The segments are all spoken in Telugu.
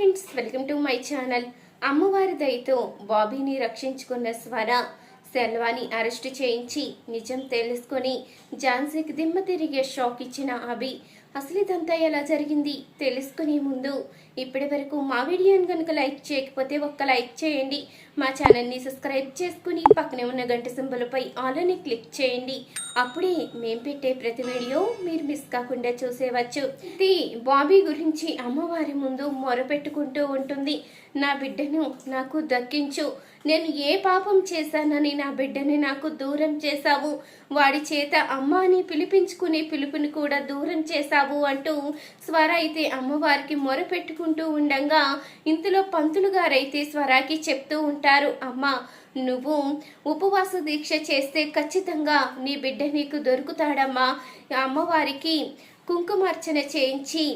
Friends, welcome to my channel. అమ్మవారి దయతో బాబీని రక్షించుకున్న స్వర సెల్వాని అరెస్ట్ చేయించి నిజం తెలుసుకొని ఝాన్సీకి దిమ్మ తిరిగే షాక్ ఇచ్చిన అభి అసలు ఇదంతా ఎలా జరిగింది తెలుసుకునే ముందు ఇప్పటి వరకు మా వీడియోని కనుక లైక్ చేయకపోతే ఒక్క లైక్ చేయండి. మా ఛానల్ని సబ్స్క్రైబ్ చేసుకుని పక్కనే ఉన్న గంట సింబల్పై ఆల్ అని క్లిక్ చేయండి. అప్పుడే మేము పెట్టే ప్రతి వీడియో మీరు మిస్ కాకుండా చూసేవచ్చు. బాబీ గురించి అమ్మవారి ముందు మొరపెట్టుకుంటూ ఉంటుంది. నా బిడ్డను నాకు దక్కించు, నేను ఏ పాపం చేశానని నా బిడ్డని నాకు దూరం చేశావు, వాడి చేత అమ్మ అని పిలిపించుకునే పిలుపుని కూడా దూరం చేశావు అంటూ స్వర అయితే అమ్మవారికి మొరపెట్టుకుంటూ ఉండగా ఇంతలో పంతులు గారైతే స్వరాకి చెప్తూ ఉంటారు, అమ్మ నువ్వు ఉపవాస దీక్ష చేస్తే ఖచ్చితంగా నీ బిడ్డ నీకు దొరుకుతాడమ్మా. అమ్మవారికి కుంకుమార్చన చేయించి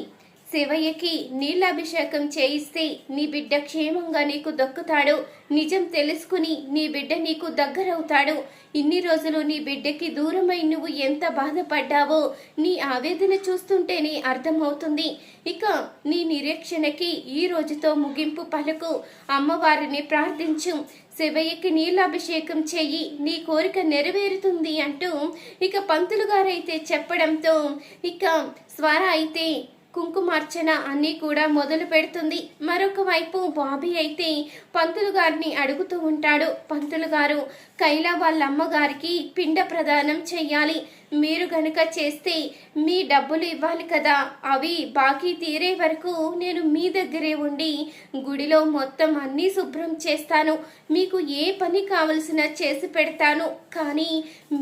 శివయ్యకి నీళ్ళాభిషేకం చేయిస్తే నీ బిడ్డ క్షేమంగా నీకు దక్కుతాడు. నిజం తెలుసుకుని నీ బిడ్డ నీకు దగ్గరవుతాడు. ఇన్ని రోజులు నీ బిడ్డకి దూరమై నువ్వు ఎంత బాధపడ్డావో నీ ఆవేదన చూస్తుంటేనే అర్థమవుతుంది. ఇక నీ నిరీక్షణకి ఈ రోజుతో ముగింపు పలుకు. అమ్మవారిని ప్రార్థించు, శివయ్యకి నీళ్ళాభిషేకం చెయ్యి, నీ కోరిక నెరవేరుతుంది అంటూ ఇక పంతులు గారైతే చెప్పడంతో ఇక స్వర అయితే కుంకుమార్చన అన్నీ కూడా మొదలు పెడుతుంది. మరొక వైపు బాబీ అయితే పంతులు గారిని అడుగుతూ ఉంటాడు, పంతులు గారు కైలా వాళ్ళ అమ్మగారికి పిండ ప్రదానం చెయ్యాలి, మీరు గనుక చేస్తే మీ డబ్బులు ఇవ్వాలి కదా, అవి బాకీ తీరే వరకు నేను మీ దగ్గరే ఉండి గుడిలో మొత్తం అన్నీ శుభ్రం చేస్తాను, మీకు ఏ పని కావలసినా చేసి పెడతాను, కానీ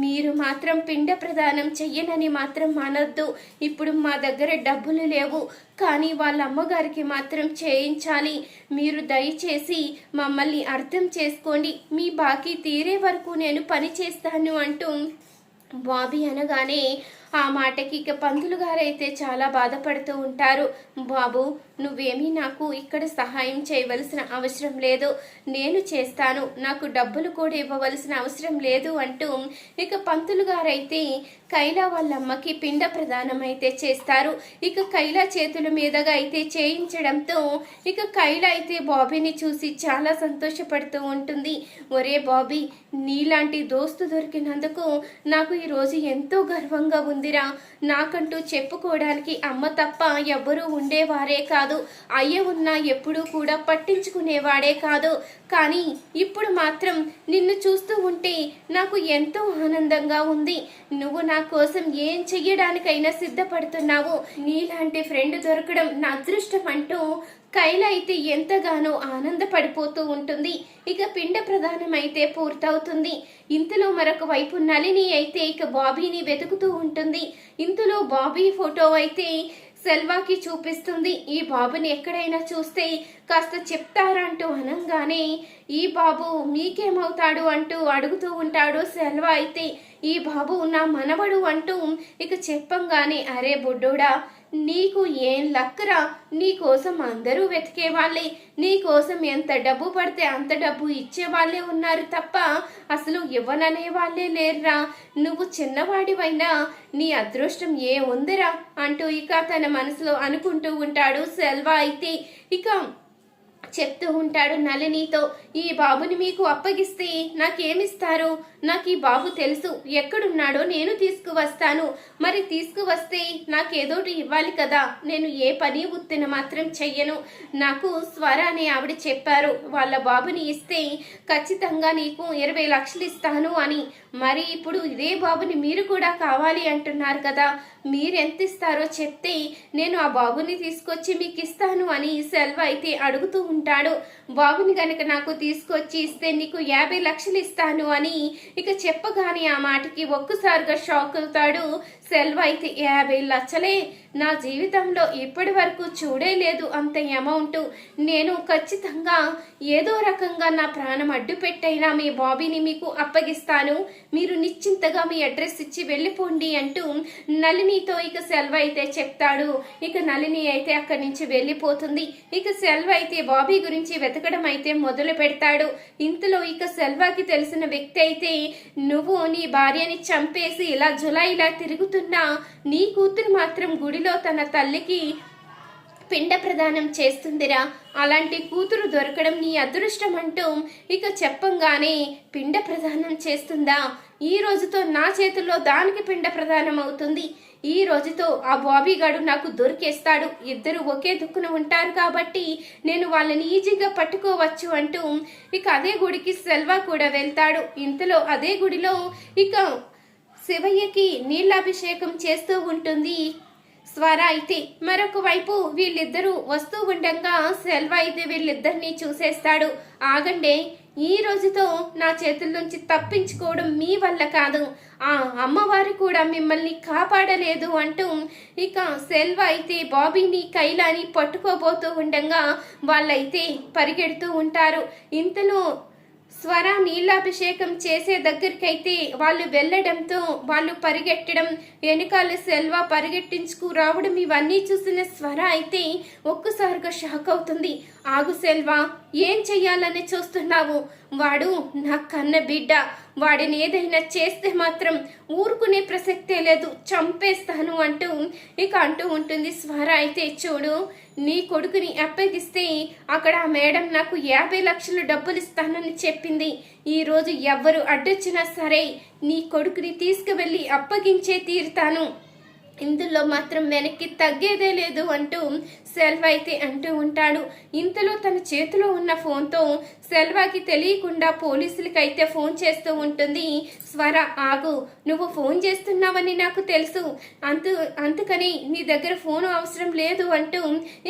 మీరు మాత్రం పిండ ప్రదానం చెయ్యనని మాత్రం అనొద్దు. ఇప్పుడు మా దగ్గర డబ్బులు లేవు, కానీ వాళ్ళ అమ్మగారికి మాత్రం చేయించాలి. మీరు దయచేసి మమ్మల్ని అర్థం చేసుకోండి, మీ బాకీ తీరే వరకు నేను పని చేస్తాను అంటూ బాబీ అనగానే ఆ మాటకి ఇక పంతులు గారైతే చాలా బాధపడుతూ ఉంటారు. బాబు నువ్వేమీ నాకు ఇక్కడ సహాయం చేయవలసిన అవసరం లేదు, నేను చేస్తాను, నాకు డబ్బులు కూడా ఇవ్వవలసిన అవసరం లేదు అంటూ ఇక పంతులు గారైతే కైలా వాళ్ళమ్మకి పిండ ప్రదానం అయితే చేస్తారు. ఇక కైలా చేతుల మీదుగా అయితే చేయించడంతో ఇక కైలా అయితే బాబీని చూసి చాలా సంతోషపడుతూ ఉంటుంది. ఒరే బాబీ, నీలాంటి దోస్తు దొరికినందుకు నాకు ఈరోజు ఎంతో గర్వంగా ఉందిరా. నాకంటూ చెప్పుకోవడానికి అమ్మ తప్ప ఎవ్వరూ ఉండేవారే కాదు, అయ్య ఉన్నా ఎప్పుడూ కూడా పట్టించుకునేవాడే కాదు, కానీ ఇప్పుడు మాత్రం నిన్ను చూస్తూ ఉంటే నాకు ఎంతో ఆనందంగా ఉంది. నువ్వు నా కోసం ఏం చెయ్యడానికైనా సిద్ధపడుతున్నావు, నీలాంటి ఫ్రెండ్ దొరకడం నా అదృష్టం అంటూ కైలా అయితే ఎంతగానో ఆనందపడిపోతూ ఉంటుంది. ఇక పిండ ప్రదానం అయితే పూర్తవుతుంది. ఇంతలో మరొక వైపు నళిని అయితే ఇక బాబీని వెతుకుతూ ఉంటుంది. ఇంతలో బాబీ ఫోటో అయితే సెల్వాకి చూపిస్తుంది. ఈ బాబుని ఎక్కడైనా చూస్తే కాస్త చెప్తారా అంటూ అనంగానే ఈ బాబు మీకేమవుతాడు అంటూ అడుగుతూ ఉంటాడు. సెల్వా అయితే ఈ బాబు నా మనవడు అంటూ ఇక చెప్పంగానే అరే బుడ్డోడా, నీకు ఏం లక్కరా, నీ కోసం అందరూ వెతికే వాళ్ళే, నీ కోసం ఎంత డబ్బు పడితే అంత డబ్బు ఇచ్చే వాళ్ళే ఉన్నారు తప్ప అసలు ఇవ్వననే వాళ్ళే లేరురా. నువ్వు చిన్నవాడివైనా నీ అదృష్టం ఏ ఉందిరా అంటూ ఇక తన మనసులో అనుకుంటూ ఉంటాడు. సెల్వా అయితే ఇక చెప్తూ ఉంటాడు నళినితో, ఈ బాబుని మీకు అప్పగిస్తే నాకేమిస్తారు, నాకు ఈ బాబు తెలుసు, ఎక్కడున్నాడో నేను తీసుకువస్తాను, మరి తీసుకువస్తే నాకేదోటి ఇవ్వాలి కదా, నేను ఏ పని ఉత్తిన మాత్రం చెయ్యను, నాకు స్వర అనే ఆవిడ చెప్పారు వాళ్ళ బాబుని ఇస్తే ఖచ్చితంగా నీకు 20 లక్షలు ఇస్తాను అని, మరి ఇప్పుడు ఇదే బాబుని మీరు కూడా కావాలి అంటున్నారు కదా, మీరెంత ఇస్తారో చెప్తే నేను ఆ బాబుని తీసుకొచ్చి మీకు ఇస్తాను అని సెల్వ అయితే అడుగుతూ ఉంటాడు. బాబుని గనక నాకు తీసుకొచ్చి ఇస్తే నీకు 50 లక్షలు ఇస్తాను అని ఇక చెప్పగానే ఆ మాటకి ఒక్కసారిగా షాక్ అవుతాడు. సెల్వ అయితే 50 లక్షలే, నా జీవితంలో ఇప్పటి వరకు చూడలేదు అంత అమౌంట్, నేను ఖచ్చితంగా ఏదో రకంగా నా ప్రాణం అడ్డు పెట్టైనా మీ బాబీని మీకు అప్పగిస్తాను, మీరు నిశ్చింతగా మీ అడ్రస్ ఇచ్చి వెళ్ళిపోండి అంటూ నళినితో ఇక సెల్వ అయితే చెప్తాడు. ఇక నళిని అయితే అక్కడి నుంచి వెళ్ళిపోతుంది. ఇక సెల్వ అయితే బాబీ గురించి వెతకడం అయితే మొదలు పెడతాడు. ఇంతలో ఇక సెల్వాకి తెలిసిన వ్యక్తి అయితే నువ్వు నీ భార్యని చంపేసి ఇలా తిరుగుతున్నా నీ కూతురు మాత్రం గుడిలో తన తల్లికి పిండ ప్రదానం చేస్తుందిరా. అలాంటి కూతురు దొరకడం నీ అదృష్టం అంటూ ఇక చెప్పంగానే పిండ ప్రదానం చేస్తుందా? ఈ రోజుతో నా చేతుల్లో దానికి పిండ ప్రదానం అవుతుంది. ఈ రోజుతో ఆ బాబీ గాడు నాకు దొరికేస్తాడు. ఇద్దరు ఒకే దుక్కున ఉంటారు కాబట్టి నేను వాళ్ళని ఈజీగా పట్టుకోవచ్చు అంటూ ఇక అదే గుడికి సెల్వా కూడా వెళ్తాడు. ఇంతలో అదే గుడిలో ఇక శివయ్యకి నీళ్ళాభిషేకం చేస్తూ ఉంటుంది స్వర. అయితే మరొక వైపు వీళ్ళిద్దరూ వస్తూ ఉండగా సెల్వా అయితే వీళ్ళిద్దరినీ చూసేస్తాడు. ఆగండే, ఈ రోజుతో నా చేతుల నుంచి తప్పించుకోవడం మీ వల్ల కాదు, ఆ అమ్మవారు కూడా మిమ్మల్ని కాపాడలేదు అంటూ ఇక సెల్వా అయితే బాబీని కైలాని పట్టుకోబోతూ ఉండగా వాళ్ళైతే పరిగెడుతూ ఉంటారు. ఇంతలో స్వర నీళ్ళాభిషేకం చేసే దగ్గరికైతే వాళ్ళు వెళ్ళడంతో వాళ్ళు పరిగెట్టడం, వెనకాల సెల్వా పరిగెట్టించుకు రావడం ఇవన్నీ చూసిన స్వర అయితే ఒక్కసారిగా షాక్ అవుతుంది. ఆగు సెల్వా, ఏం చెయ్యాలని చూస్తున్నావు? వాడు నా కన్న బిడ్డ. వాడిని ఏదైనా చేస్తే మాత్రం ఊరుకునే ప్రసక్తే లేదు, చంపేస్తాను అంటూ ఇక అంటూ ఉంటుంది స్వర. అయితే చూడు, నీ కొడుకుని అప్పగిస్తే అక్కడ ఆ మేడం నాకు 50 లక్షలు డబ్బులు ఇస్తానని చెప్పింది. ఈరోజు ఎవ్వరు అడ్డొచ్చినా సరే నీ కొడుకుని తీసుకువెళ్ళి అప్పగించే తీరుతాను. ఇందులో మాత్రం వెనక్కి తగ్గేదే లేదు అంటూ సెల్వా అయితే అంటూ ఉంటాడు. ఇంతలో తన చేతిలో ఉన్న ఫోన్తో సెల్వాకి తెలియకుండా పోలీసులకి అయితే ఫోన్ చేస్తూ ఉంటుంది స్వర. ఆగు, నువ్వు ఫోన్ చేస్తున్నావని నాకు తెలుసు, అందుకని నీ దగ్గర ఫోన్ అవసరం లేదు అంటూ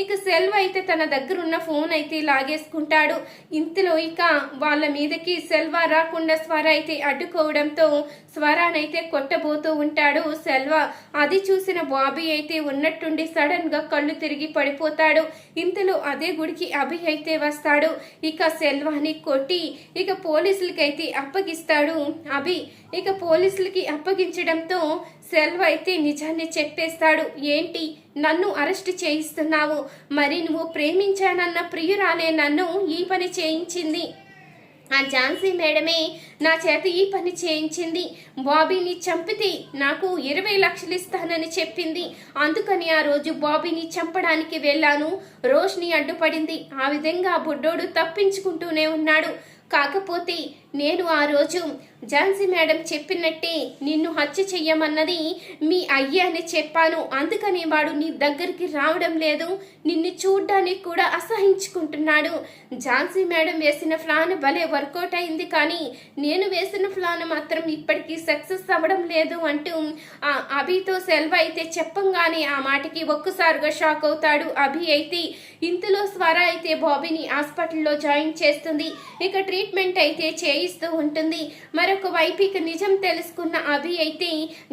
ఇక సెల్వా అయితే తన దగ్గర ఉన్న ఫోన్ అయితే లాగేసుకుంటాడు. ఇంతలో ఇక వాళ్ళ మీదకి సెల్వా రాకుండా స్వర అయితే అడ్డుకోవడంతో స్వరానైతే కొట్టబోతూ ఉంటాడు సెల్వా. అది చూసిన బాబీ అయితే ఉన్నట్టుండి సడన్ గా కళ్ళు తిరిగి పడిపోతాడు. ఇంతలో అదే గుడికి అభి అయితే వస్తాడు. ఇక సెల్వాని కొట్టి ఇక పోలీసులకైతే అప్పగిస్తాడు అభి. ఇక పోలీసులకి అప్పగించడంతో సెల్వా అయితే నిజాన్ని చెప్పేస్తాడు. ఏంటి, నన్ను అరెస్ట్ చేయిస్తున్నావు? మరి నువ్వు ప్రేమించానన్న ప్రియురాలే నన్ను ఈ పని చేయించింది. ఆ ఝాన్సీ మేడమే నా చేత ఈ పని చేయించింది. బాబీని చంపితే నాకు 20 లక్షలు ఇస్తానని చెప్పింది. అందుకని ఆ రోజు బాబీని చంపడానికి వెళ్ళాను. రోష్ని అడ్డుపడింది. ఆ విధంగా బుడ్డోడు తప్పించుకుంటూనే ఉన్నాడు. కాకపోతే నేను ఆ రోజు ఝాన్సీ మేడం చెప్పినట్టే నిన్ను హత్య చెయ్యమన్నది మీ అయ్య అని చెప్పాను. అందుకని వాడు నీ దగ్గరికి రావడం లేదు, నిన్ను చూడ్డానికి కూడా అసహించుకుంటున్నాడు. ఝాన్సీ మేడం వేసిన ప్లాన్ భలే వర్కౌట్ అయింది, కానీ నేను వేసిన ప్లాన్ మాత్రం ఇప్పటికీ సక్సెస్ అవ్వడం లేదు అంటూ ఆ అభితో సెల్వా అయితే చెప్పంగానే ఆ మాటకి ఒక్కసారిగా షాక్ అవుతాడు అభి అయితే. ఇంతలో స్వర అయితే బాబీని హాస్పిటల్లో జాయిన్ చేస్తుంది. ఇక ట్రీట్మెంట్ అయితే చేయిస్తూ ఉంటుంది. మరొక వైపు ఇక నిజం తెలుసుకున్న అభి అయితే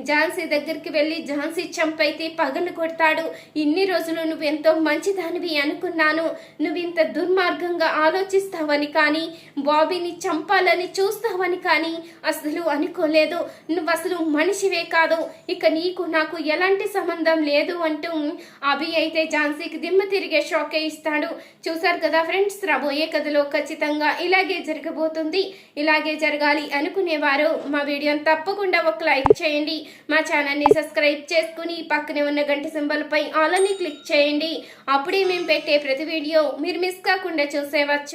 ఝాన్సీ దగ్గరికి వెళ్ళి ఝాన్సీ చంపైతే పగలు కొడతాడు. ఇన్ని రోజులు నువ్వెంతో మంచిదానివి అనుకున్నాను, నువ్వింత దుర్మార్గంగా ఆలోచిస్తావని కానీ బాబీని చంపాలని చూస్తావని కానీ అసలు అనుకోలేదు. నువ్వు అసలు మనిషివే కాదు, ఇక నీకు నాకు ఎలాంటి సంబంధం లేదు అంటూ అభి అయితే ఝాన్సీకి దిమ్మ తిరిగే షాక్ ఇస్తాడు. చూసారు కదా ఫ్రెండ్స్, రాబోయే కథలో ఖచ్చితంగా ఇలాగే జరగబోతుంది. ఇలాగే జరగాలి అనుకునేవారు మా వీడియోని తప్పకుండా ఒక లైక్ చేయండి. మా ఛానల్ని సబ్స్క్రైబ్ చేసుకుని పక్కనే ఉన్న గంట సింబల్ పై ఆల్ అని క్లిక్ చేయండి. అప్పుడే మేము పెట్టే ప్రతి వీడియో మీరు మిస్ కాకుండా చూసేవచ్చు.